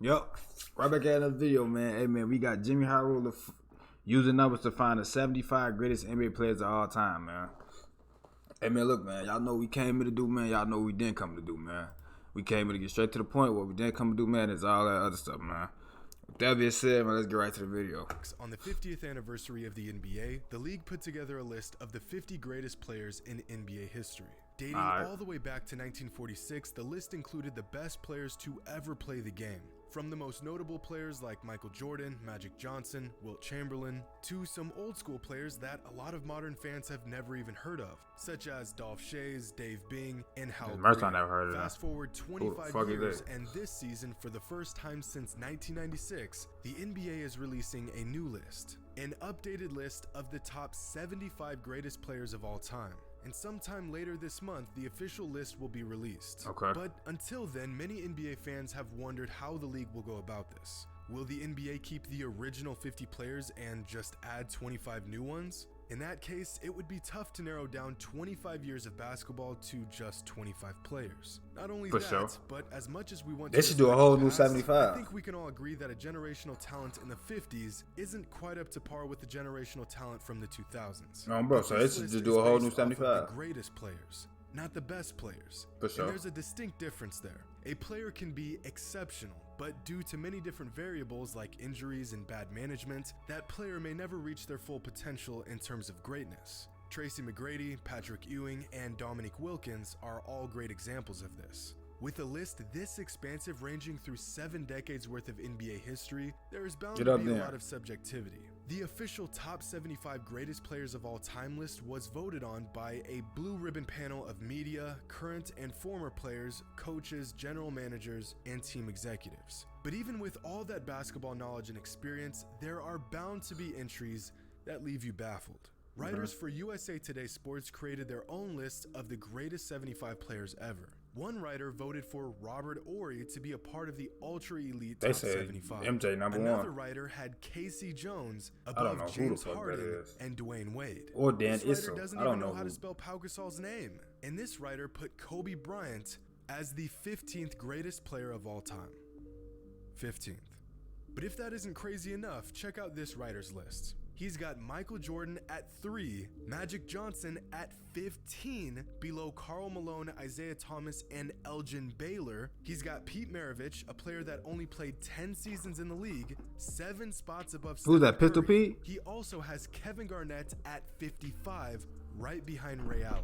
Yup. Right back at another video, man. Hey, man, we got Jimmy High Roller using numbers to find the 75 greatest NBA players of all time, man. Hey, man, look, man. Y'all know what we came here to do, man. Y'all know what we didn't come to do, man. We came here to get straight to the point. What we didn't come to do, man, is all that other stuff, man. With that being said, man, let's get right to the video. On the 50th anniversary of the NBA, the league put together a list of the 50 greatest players in NBA history. Dating all the way back to 1946, the list included the best players to ever play the game. From the most notable players like Michael Jordan, Magic Johnson, Wilt Chamberlain, to some old school players that a lot of modern fans have never even heard of, such as Dolph Shays, Dave Bing, and Hal Green. Fast forward 25 years, and this season, for the first time since 1996, the NBA is releasing a new list. An updated list of the top 75 greatest players of all time. And sometime later this month, the official list will be released. But until then, many NBA fans have wondered how the league will go about this. Will the NBA keep the original 50 players and just add 25 new ones? In that case, it would be tough to narrow down 25 years of basketball to just 25 players. Not only but as much as we want they should do a whole new 75. I think we can all agree that a generational talent in the 50s isn't quite up to par with the generational talent from the 2000s. No, bro, so they should just do a whole new 75. The greatest players, not the best players. For sure. And there's a distinct difference there. A player can be exceptional, but due to many different variables like injuries and bad management, that player may never reach their full potential in terms of greatness. Tracy McGrady, Patrick Ewing, and Dominique Wilkins are all great examples of this. With a list this expansive ranging through 7 decades worth of NBA history, there is bound to be a lot of subjectivity. The official top 75 greatest players of all time list was voted on by a blue ribbon panel of media, current and former players, coaches, general managers, and team executives. But even with all that basketball knowledge and experience, there are bound to be entries that leave you baffled. Writers for USA Today Sports created their own list of the greatest 75 players ever. One writer voted for Robert Horry to be a part of the ultra-elite top 75. MJ number Another one. writer had Casey Jones above James Harden and Dwayne Wade. Or Dan This writer Issel. doesn't even know how to spell Pau Gasol's name. And this writer put Kobe Bryant as the 15th greatest player of all time. 15th. But if that isn't crazy enough, check out this writer's list. He's got Michael Jordan at 3, Magic Johnson at 15, below Karl Malone, Isaiah Thomas, and Elgin Baylor. He's got Pete Maravich, a player that only played 10 seasons in the league, 7 spots above Stephen Who's that, Pistol Curry. Pete? He also has Kevin Garnett at 55, right behind Ray Allen.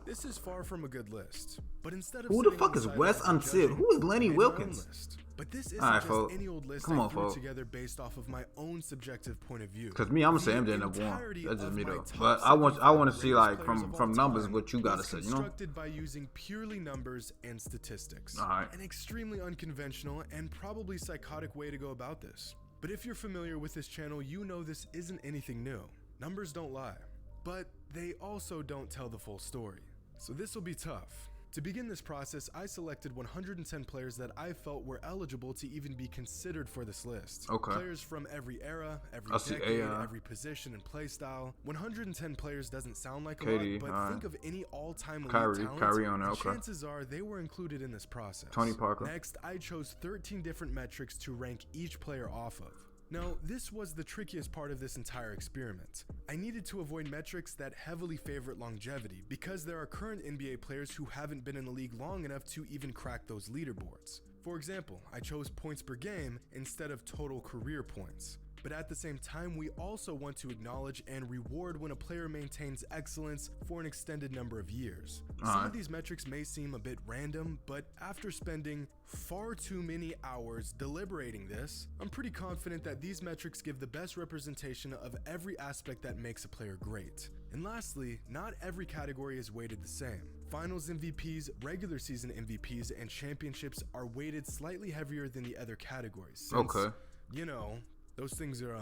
This is far from a good list. But instead of who the fuck is Wes Unseld? Who is Lenny Wilkins? But this isn't just folks. any old list Come I on, threw folks. together based off of my own subjective point of view. Cause me, I'm gonna say MJ number one. That's just me though. But I want to see like from numbers what you gotta say. You know. Constructed by using purely numbers and statistics. An extremely unconventional and probably psychotic way to go about this. But if you're familiar with this channel, you know this isn't anything new. Numbers don't lie, but they also don't tell the full story. So this will be tough. To begin this process, I selected 110 players that I felt were eligible to even be considered for this list. Players from every era, every decade, every position and play style. 110 players doesn't sound like a lot, but think of any all-time elite talent. Chances are they were included in this process. Tony Parker. Next, I chose 13 different metrics to rank each player off of. Now, this was the trickiest part of this entire experiment. I needed to avoid metrics that heavily favorite longevity because there are current NBA players who haven't been in the league long enough to even crack those leaderboards. For example, I chose points per game instead of total career points. But at the same time, we also want to acknowledge and reward when a player maintains excellence for an extended number of years. Some of these metrics may seem a bit random, but after spending far too many hours deliberating this, I'm pretty confident that these metrics give the best representation of every aspect that makes a player great. And lastly, not every category is weighted the same. Finals MVPs, regular season MVPs, and championships are weighted slightly heavier than the other categories. Since, you know, those things are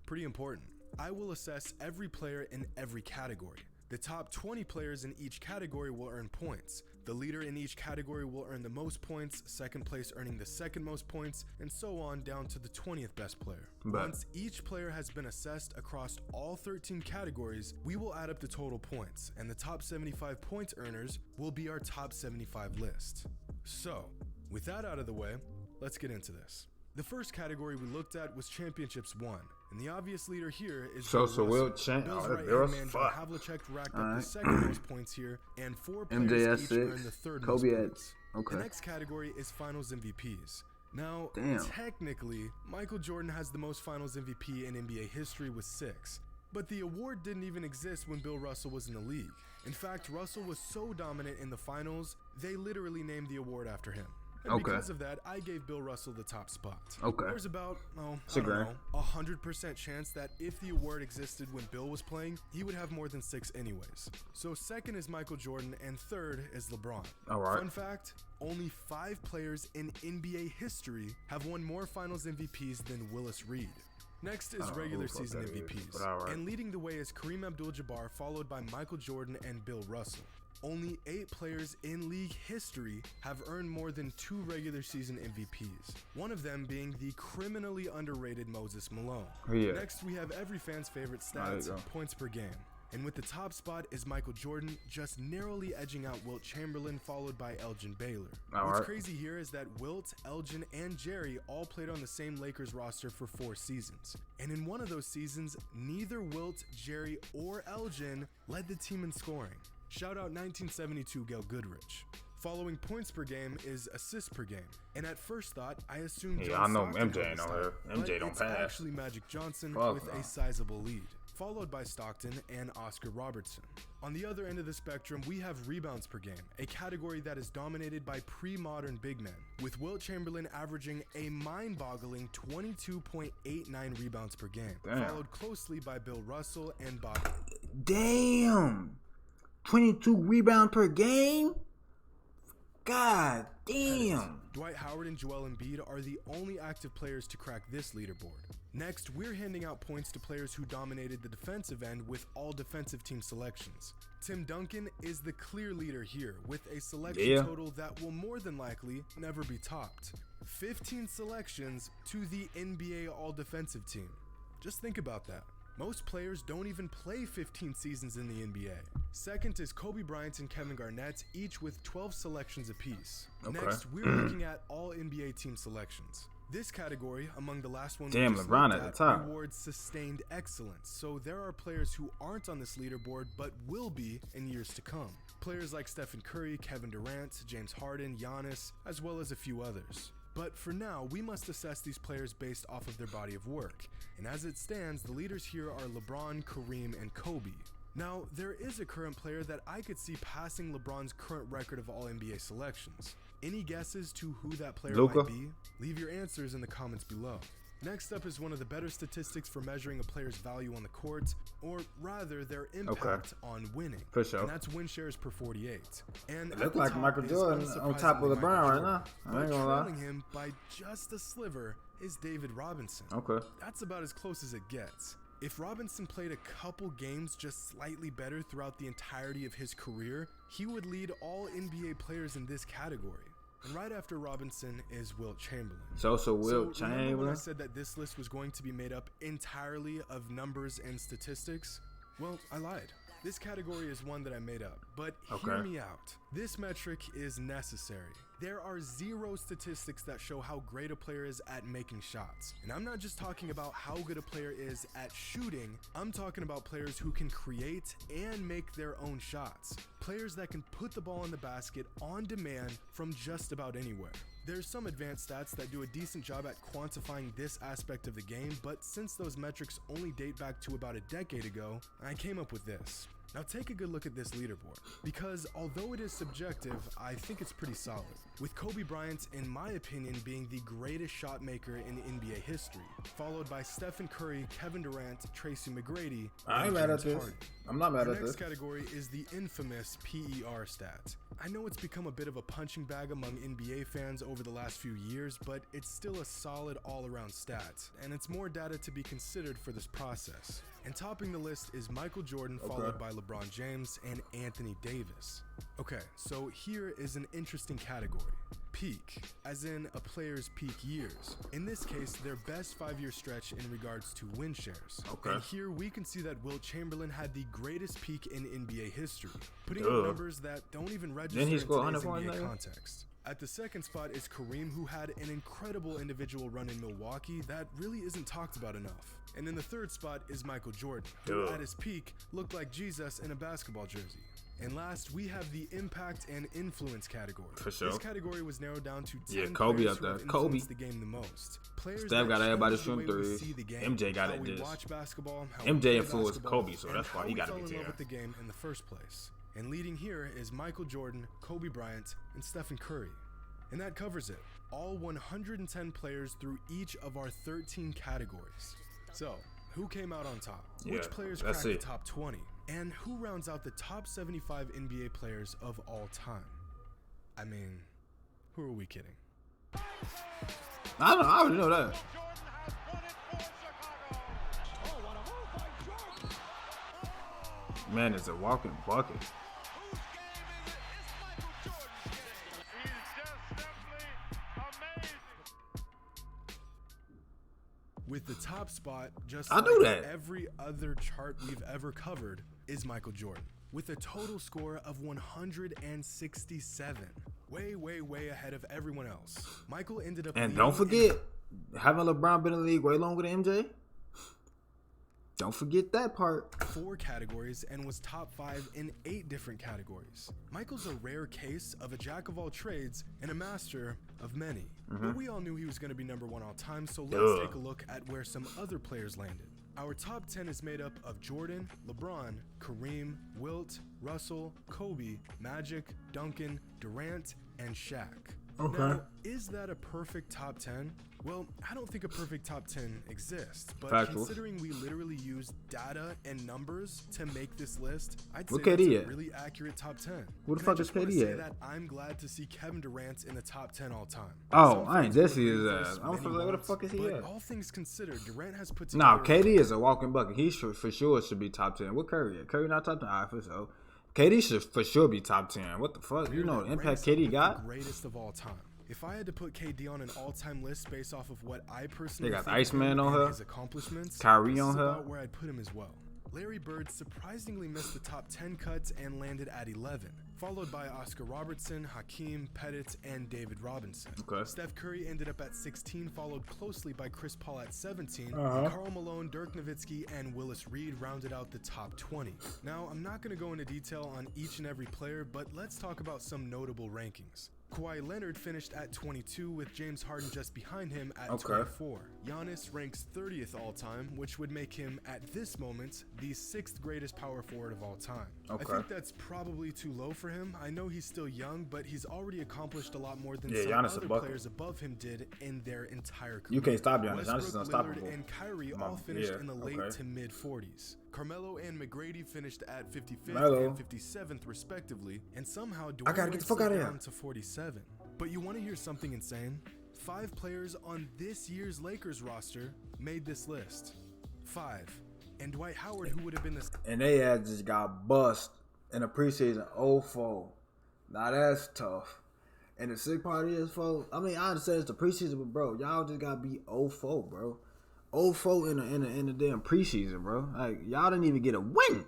pretty important. I will assess every player in every category. The top 20 players in each category will earn points. The leader in each category will earn the most points, second place earning the second most points, and so on down to the 20th best player. Once each player has been assessed across all 13 categories, we will add up the total points, and the top 75 points earners will be our top 75 list. So, with that out of the way, let's get into this. The first category we looked at was Championships 1, and the obvious leader here is So Will Champ. Bill's Oh, right-hand man John Havlicek racked up the second most points here, and 4 players MJ each at earned 6, the third Kobe most at points. okay. The next category is Finals MVPs. Now, Damn. technically, Michael Jordan has the most Finals MVP in NBA history with 6, but the award didn't even exist when Bill Russell was in the league. In fact, Russell was so dominant in the finals, they literally named the award after him. And because of that, I gave Bill Russell the top spot. Okay. There's about, I don't know, 100% chance that if the award existed when Bill was playing, he would have more than 6 anyways. So second is Michael Jordan, and third is LeBron. All right. Fun fact, only 5 players in NBA history have won more Finals MVPs than Willis Reed. Next is regular season MVPs, and leading the way is Kareem Abdul-Jabbar, followed by Michael Jordan and Bill Russell. Only 8 players in league history have earned more than 2 regular season MVPs, one of them being the criminally underrated Moses Malone. Yeah. Next, we have every fan's favorite stats, points per game. And with the top spot is Michael Jordan, just narrowly edging out Wilt Chamberlain, followed by Elgin Baylor. What's crazy here is that Wilt, Elgin, and Jerry all played on the same Lakers roster for 4 seasons. And in one of those seasons, neither Wilt, Jerry, or Elgin led the team in scoring. Shout out 1972 Gail Goodrich. Following points per game is assists per game. And at first thought, I assumed John Stockton MJ ain't on here. MJ don't pass. It's actually Magic Johnson with a sizable lead, followed by Stockton and Oscar Robertson. On the other end of the spectrum, we have rebounds per game, a category that is dominated by pre-modern big men, with Wilt Chamberlain averaging a mind-boggling 22.89 rebounds per game, followed closely by Bill Russell and Bob. Damn! 22 rebound per game? God damn! Dwight Howard and Joel Embiid are the only active players to crack this leaderboard. Next, we're handing out points to players who dominated the defensive end with all defensive team selections. Tim Duncan is the clear leader here, with a selection total that will more than likely never be topped. 15 selections to the NBA all-defensive team. Just think about that. Most players don't even play 15 seasons in the NBA. Second is Kobe Bryant and Kevin Garnett, each with 12 selections apiece. Next, we're looking at all NBA team selections. This category, among the last one we just LeBron looked at the top, rewards sustained excellence. So there are players who aren't on this leaderboard but will be in years to come. Players like Stephen Curry, Kevin Durant, James Harden, Giannis, as well as a few others. But for now, we must assess these players based off of their body of work. And as it stands, the leaders here are LeBron, Kareem, and Kobe. Now, there is a current player that I could see passing LeBron's current record of all NBA selections. Any guesses to who that player might be? Leave your answers in the comments below. Next up is one of the better statistics for measuring a player's value on the court, or rather their impact on winning. For sure. And that's win shares per 48. And it looks like Michael Jordan on top of LeBron right now. I ain't gonna lie. Trailing him by just a sliver is David Robinson. That's about as close as it gets. If Robinson played a couple games just slightly better throughout the entirety of his career, he would lead all NBA players in this category. And right after Robinson is Wilt Chamberlain. So Wilt Chamberlain. Remember when I said that this list was going to be made up entirely of numbers and statistics? Well, I lied. This category is one that I made up, but hear me out. This metric is necessary. There are 0 statistics that show how great a player is at making shots. And I'm not just talking about how good a player is at shooting, I'm talking about players who can create and make their own shots. Players that can put the ball in the basket on demand from just about anywhere. There's some advanced stats that do a decent job at quantifying this aspect of the game, but since those metrics only date back to about a decade ago, I came up with this. Now take a good look at this leaderboard, because although it is subjective, I think it's pretty solid. With Kobe Bryant, in my opinion, being the greatest shot maker in NBA history, followed by Stephen Curry, Kevin Durant, Tracy McGrady, I ain't mad at this. I'm not mad at this. The next category is the infamous PER stat. I know it's become a bit of a punching bag among NBA fans over the last few years, but it's still a solid all-around stat, and it's more data to be considered for this process. And topping the list is Michael Jordan, followed by LeBron James and Anthony Davis. Okay, so here is an interesting category. Peak, as in a player's peak years. In this case, their best 5-year stretch in regards to win shares. And here we can see that Wilt Chamberlain had the greatest peak in NBA history, putting up numbers that don't even register in today's NBA context. At the second spot is Kareem, who had an incredible individual run in Milwaukee that really isn't talked about enough. And in the third spot is Michael Jordan, who at his peak looked like Jesus in a basketball jersey. And last, we have the impact and influence category. For sure. This category was narrowed down to 10 Kobe players up there. who have Kobe. influenced the game the most. Players Steph that got everybody changed the shooting way we threes. see the game, MJ got how it we this. watch basketball, how we MJ play influenced basketball, Kobe, so and that's why how he we gotta fell be in love 10. with the game in the first place. And leading here is Michael Jordan, Kobe Bryant, and Stephen Curry. And that covers it. All 110 players through each of our 13 categories. So, who came out on top? Which players cracked the top 20? And who rounds out the top 75 NBA players of all time? I mean, who are we kidding? I already know that. Man, it's a walking bucket. With the top spot, just I knew like that. every other chart we've ever covered, is Michael Jordan. With a total score of 167. Way ahead of everyone else. Michael ended up And don't leading forget, having LeBron been in the league way longer than MJ. Don't forget that part. 4 categories and was top 5 in 8 different categories. Michael's a rare case of a jack of all trades and a master of many. But we all knew he was going to be number 1 all time, so let's take a look at where some other players landed. Our top 10 is made up of Jordan, LeBron, Kareem, Wilt, Russell, Kobe, Magic, Duncan, Durant, and Shaq. Okay. Now, is that a perfect top 10? Well, I don't think a perfect top 10 exists, but Factual. considering we literally used data and numbers to make this list, I'd say Where that's KD a at? really accurate top 10. Where the And fuck I just is wanna KD say at? that I'm glad to see Kevin Durant in the top 10 all time. Oh, Some I ain't fans will just see his agree ass. this I'm many like, where the won't, fuck is he but at? all things considered, Durant has put Nah, together... KD is a walking bucket. He should, for sure should be top 10. What Curry at? Curry not top 10? All right, for sure. KD should for sure be top 10. What the fuck? You know the impact ranks up KD with got? the greatest of all time. If I had to put KD on an all-time list based off of what I personally They got think the of Iceman him on and her, his accomplishments, Kyrie this on is her. about where I'd put him as well. Larry Bird surprisingly missed the top 10 cuts and landed at 11, followed by Oscar Robertson, Hakeem, Pettit, and David Robinson. Okay. Steph Curry ended up at 16, followed closely by Chris Paul at 17. Karl Malone, Dirk Nowitzki, and Willis Reed rounded out the top 20. Now, I'm not going to go into detail on each and every player, but let's talk about some notable rankings. Kawhi Leonard finished at 22 with James Harden just behind him at 24. Giannis ranks 30th all time, which would make him, at this moment, the 6th greatest power forward of all time. I think that's probably too low for him. I know he's still young, but he's already accomplished a lot more than some Giannis a other bucket. players above him did in their entire career. You can't stop Giannis. Giannis is Westbrook, unstoppable. Lillard, and Kyrie all finished in the late to mid 40s. Carmelo and McGrady finished at 55th and 57th respectively, and somehow Dwayne gotta get the fuck out of here. down to 47. But you want to hear something insane? 5 players on this year's Lakers roster made this list. 5. And Dwight Howard, who would have been the... And they had just got bust in the preseason 0-4. Now that's tough. And the sick part is, folks, I mean, I understand it's the preseason, but bro, y'all just got beat 0-4, bro. 0-4 in the damn preseason, bro. Like, y'all didn't even get a win.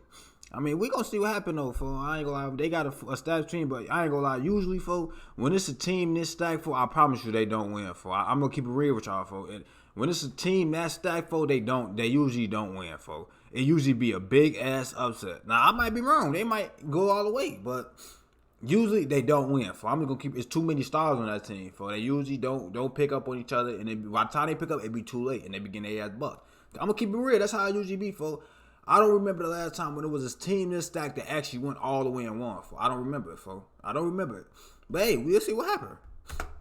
I mean, we gonna see what happened though, folks. I ain't gonna lie, they got a stacked team, but I ain't gonna lie. Usually, folks, when it's a team this stacked, folks, I promise you they don't win, folks. I'm gonna keep it real with y'all, folks. When it's a team that stacked, folks, they usually don't win, folks. It usually be a big ass upset. Now I might be wrong. They might go all the way, but usually they don't win. For I'm gonna keep. It's too many stars on that team. For they usually don't pick up on each other, and by the time they pick up, it be too late, and they begin their ass buck. I'm gonna keep it real. That's how it usually be. For I don't remember the last time when it was a team this stacked that actually went all the way and won. For I don't remember it. For I don't remember it. But hey, we'll see what happened.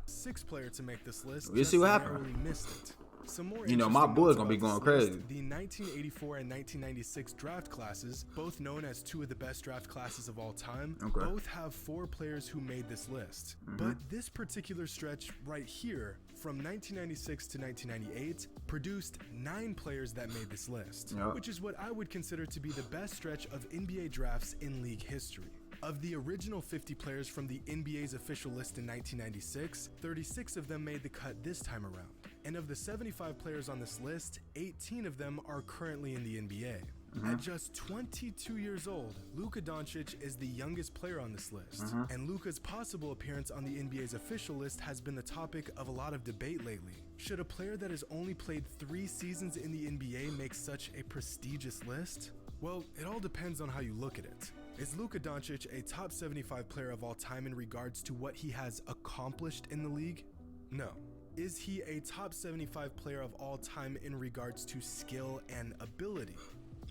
6th player to make this list. We'll see what happened. Narrowly missed it. Some more You know, my interesting boys notes gonna be about going this crazy. list. The 1984 and 1996 draft classes, both known as 2 of the best draft classes of all time, both have 4 players who made this list. But this particular stretch right here, from 1996 to 1998, produced 9 players that made this list, which is what I would consider to be the best stretch of NBA drafts in league history. Of the original 50 players from the NBA's official list in 1996, 36 of them made the cut this time around. And of the 75 players on this list, 18 of them are currently in the NBA. At just 22 years old, Luka Doncic is the youngest player on this list, and Luka's possible appearance on the NBA's official list has been the topic of a lot of debate lately. Should a player that has only played 3 seasons in the NBA make such a prestigious list? Well, it all depends on how you look at it. Is Luka Doncic a top 75 player of all time in regards to what he has accomplished in the league? No. Is he a top 75 player of all time in regards to skill and ability?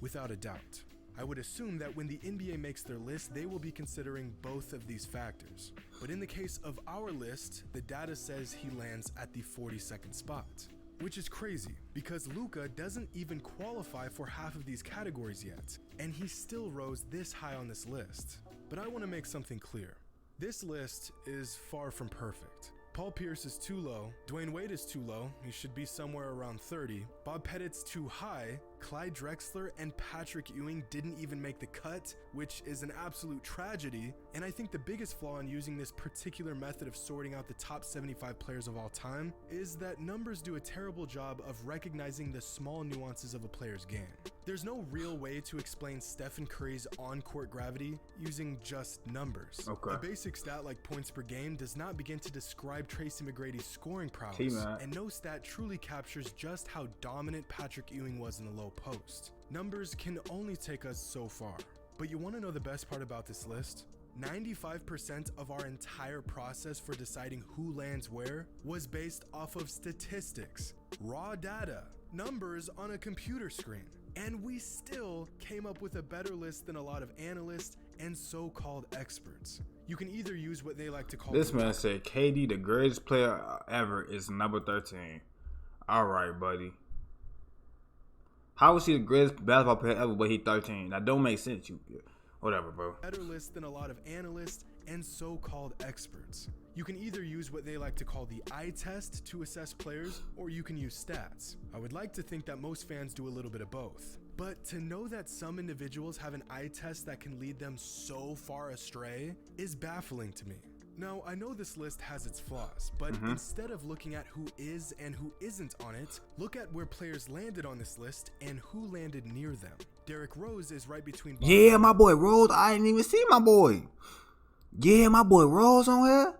Without a doubt. I would assume that when the NBA makes their list, they will be considering both of these factors. But in the case of our list, the data says he lands at the 42nd spot. Which is crazy, because Luka doesn't even qualify for half of these categories yet, and he still rose this high on this list. But I want to make something clear. This list is far from perfect. Paul Pierce is too low, Dwayne Wade is too low, he should be somewhere around 30, Bob Pettit's too high, Clyde Drexler and Patrick Ewing didn't even make the cut, which is an absolute tragedy, and I think the biggest flaw in using this particular method of sorting out the top 75 players of all time is that numbers do a terrible job of recognizing the small nuances of a player's game. There's no real way to explain Stephen Curry's on-court gravity using just numbers. Okay. A basic stat like points per game does not begin to describe Tracy McGrady's scoring prowess, and no stat truly captures just how dominant Patrick Ewing was in the low post. Numbers can only take us so far. But you want to know the best part about this list? 95% of our entire process for deciding who lands where was based off of statistics, raw data, numbers on a computer screen. And we still came up with a better list than a lot of analysts and so-called experts. You can either use what they like to call... This man said KD, the greatest player ever, is number 13. All right, buddy. How is he the greatest basketball player ever, but he 13? That don't make sense. Whatever, bro. Better list than a lot of analysts and so-called experts. You can either use what they like to call the eye test to assess players, or you can use stats. I would like to think that most fans do a little bit of both. But to know that some individuals have an eye test that can lead them so far astray is baffling to me. Now, I know this list has its flaws, but instead of looking at who is and who isn't on it, look at where players landed on this list and who landed near them. Derrick Rose is right between... Yeah, my boy Rose. I didn't even see my boy. Yeah, my boy Rose on here.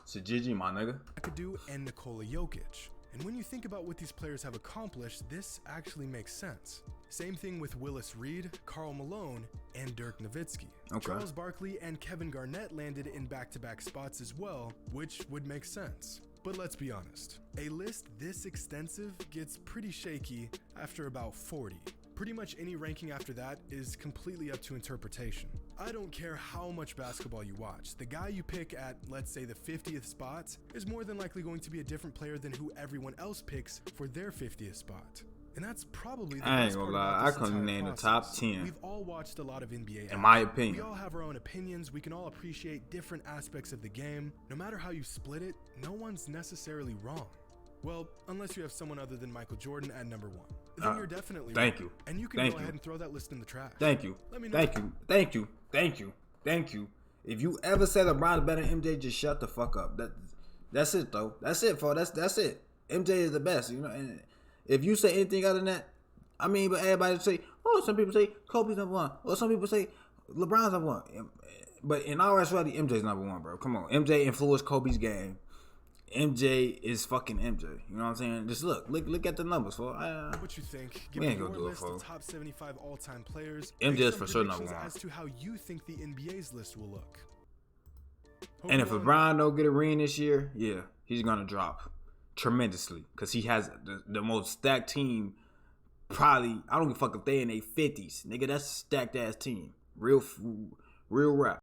It's a GG, my nigga. McAdoo and Nikola Jokic. And when you think about what these players have accomplished, this actually makes sense. Same thing with Willis Reed, Karl Malone, and Dirk Nowitzki. Okay. Charles Barkley and Kevin Garnett landed in back-to-back spots as well, which would make sense. But let's be honest, a list this extensive gets pretty shaky after about 40. Pretty much any ranking after that is completely up to interpretation. I don't care how much basketball you watch, the guy you pick at, let's say, the 50th spot is more than likely going to be a different player than who everyone else picks for their 50th spot. And that's probably the I ain't best gonna part lie, about I this couldn't entire name the process. top 10. We've all watched a lot of NBA In my action. opinion. We all have our own opinions. We can all appreciate different aspects of the game. No matter how you split it, no one's necessarily wrong. Well, unless you have someone other than Michael Jordan at number 1. Then you're definitely thank wrong. you. And you can Thank go you. ahead and throw that list in the trash. Thank you. Let me know. Thank you. Thank you. Thank you. Thank you. If you ever say LeBron is better than MJ, just shut the fuck up. That's it though. That's it, folks. That's it. MJ is the best, you know. And if you say anything other than that, I mean, but everybody say, oh, some people say Kobe's number 1, or some people say LeBron's number 1. But in all actuality, MJ's number 1, bro. Come on, MJ influenced Kobe's game. MJ is fucking MJ. You know what I'm saying? Just look at the numbers, for. What you think? We Give ain't me gonna your do it, list of folks. top 75 all-time players. MJ Make is some for sure number predictions 1. as to how you think the NBA's list will look. And if Hope you all LeBron don't get a ring this year, yeah, he's gonna drop tremendously because he has the most stacked team. Probably, I don't give a fuck if they in their 50s, nigga. That's a stacked ass team. Real rap.